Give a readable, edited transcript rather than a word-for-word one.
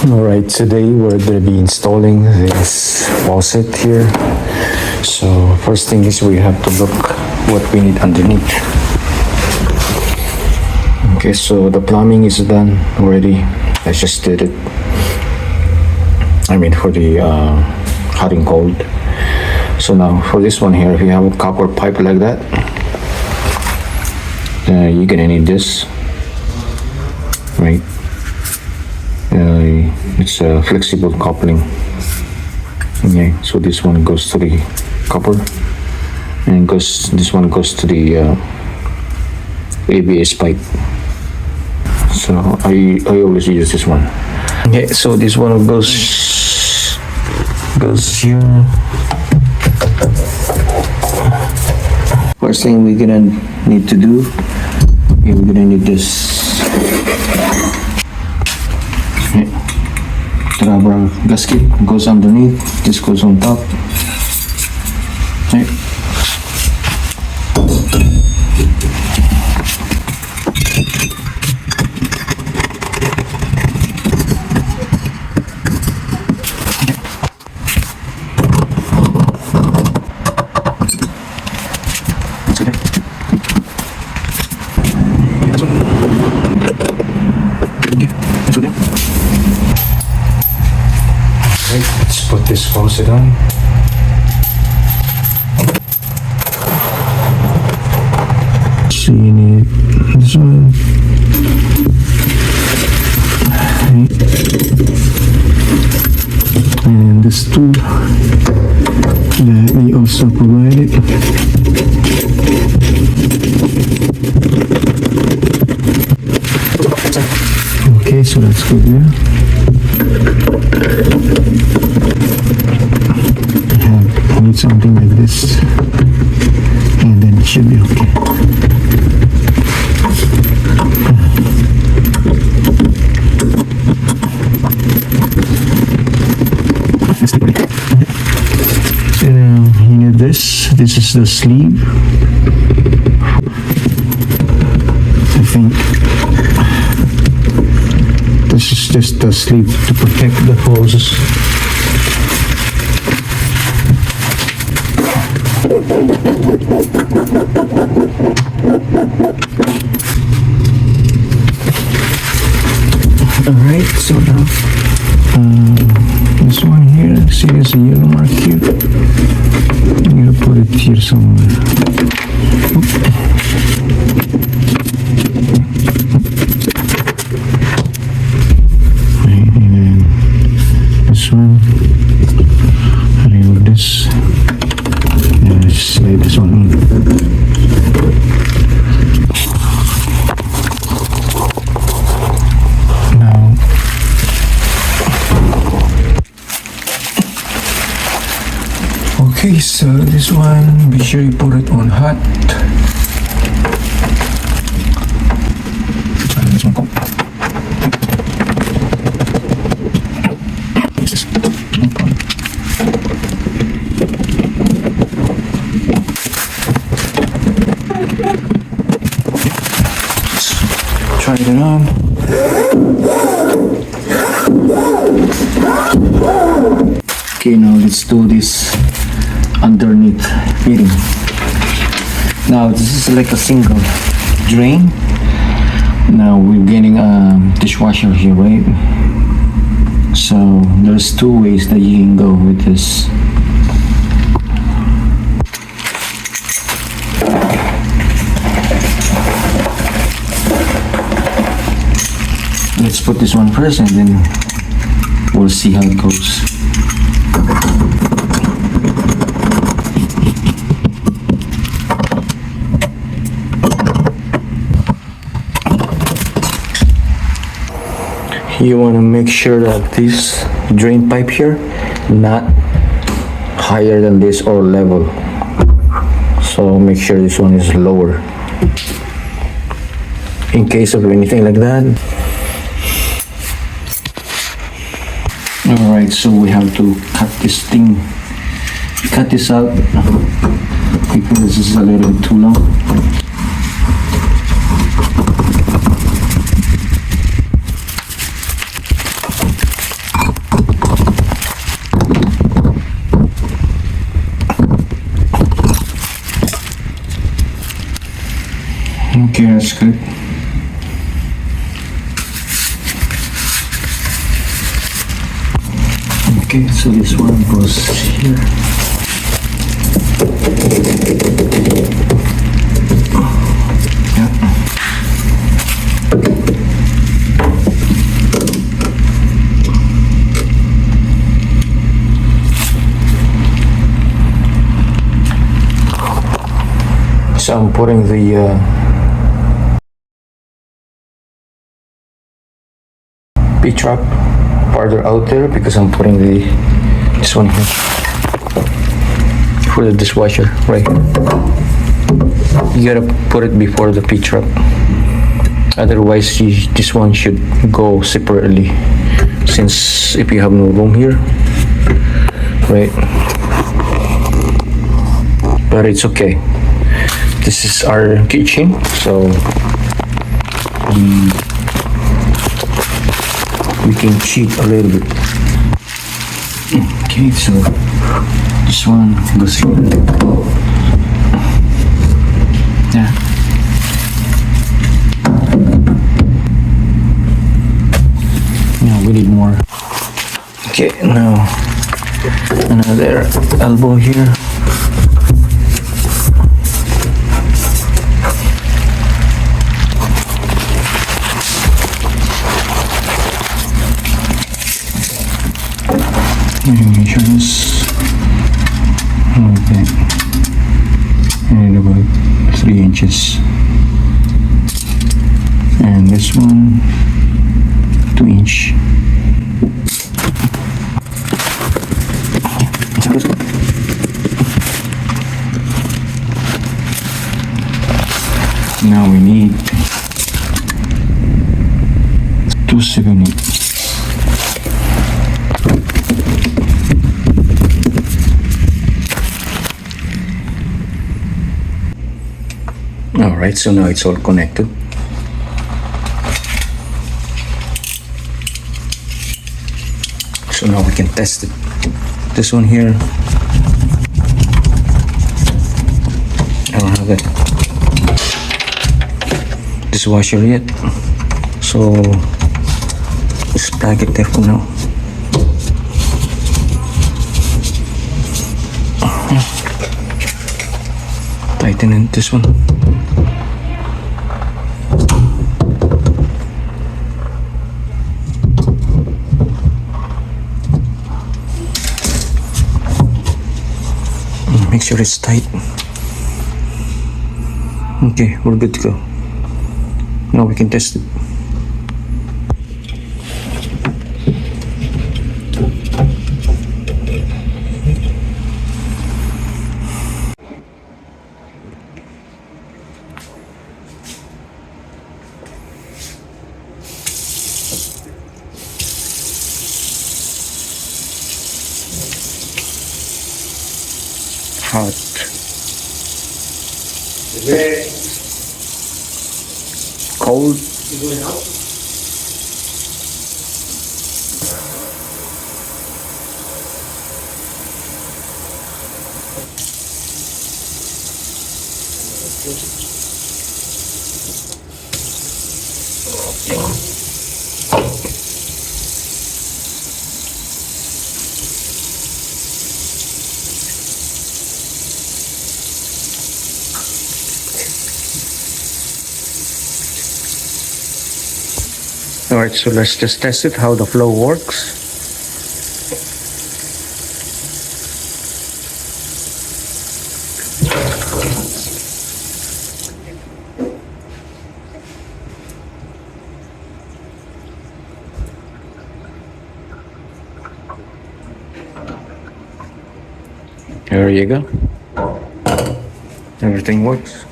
Alright, today we're going to be installing this faucet here. So first thing is we have to look what we need underneath. Okay, so the plumbing is done already. I just did it. I mean for the hot and cold. So now for this one here, if you have a copper pipe like that, you're gonna need this, right? It's a flexible coupling. Okay, so this one goes to the copper, and this one goes to the ABS pipe. So I always use this one. Okay, so this one goes here. First thing we're gonna need to do, okay, we're gonna need this. Okay. The rubber gasket goes underneath, this goes on top. Okay. Let's put this faucet on. So you need this one. And this tool that we also provided. Okay, so that's good there. I need something like this, and then it should be okay. So you need this. This is the sleeve. I think this is just the sleeve to protect the hoses. Alright, so now this one here, see there's a yellow mark here. I'm gonna put it here somewhere. And then this one, remove this, and let's slide this one in. Okay, so this one, be sure you put it on hot. This one, try it on. Okay, now let's do this underneath fitting. Now this is like a single drain. Now we're getting a dishwasher here, right? So there's two ways that you can go with this. Let's put this one first and then we'll see how it goes. You want to make sure that this drain pipe here not higher than this or level, so make sure this one is lower in case of anything like that. Alright, so we have to cut this out because this is a little bit too long. Okay, so this one goes here. Yeah. So I'm putting the P-trap farther out there because I'm putting this one here for the dishwasher right here. You gotta put it before the P-trap, otherwise this one should go separately, since if you have no room here, right? But it's okay, this is our kitchen, so we can cheat a little bit. Okay, so this one goes here. Yeah. Now we need more. Okay, now another elbow here. Measure this. Okay. And about 3 inches. And this one 2 inch. Now we need 278. Alright, so now it's all connected. So now we can test it. This one here, I don't have it dishwasher yet, so just plug it there for now. Tighten in this one. Make sure it's tight. Okay, we're good to go. Now we can test it. Hot. Cold. Alright, so let's just test it, how the flow works. There you go. Everything works.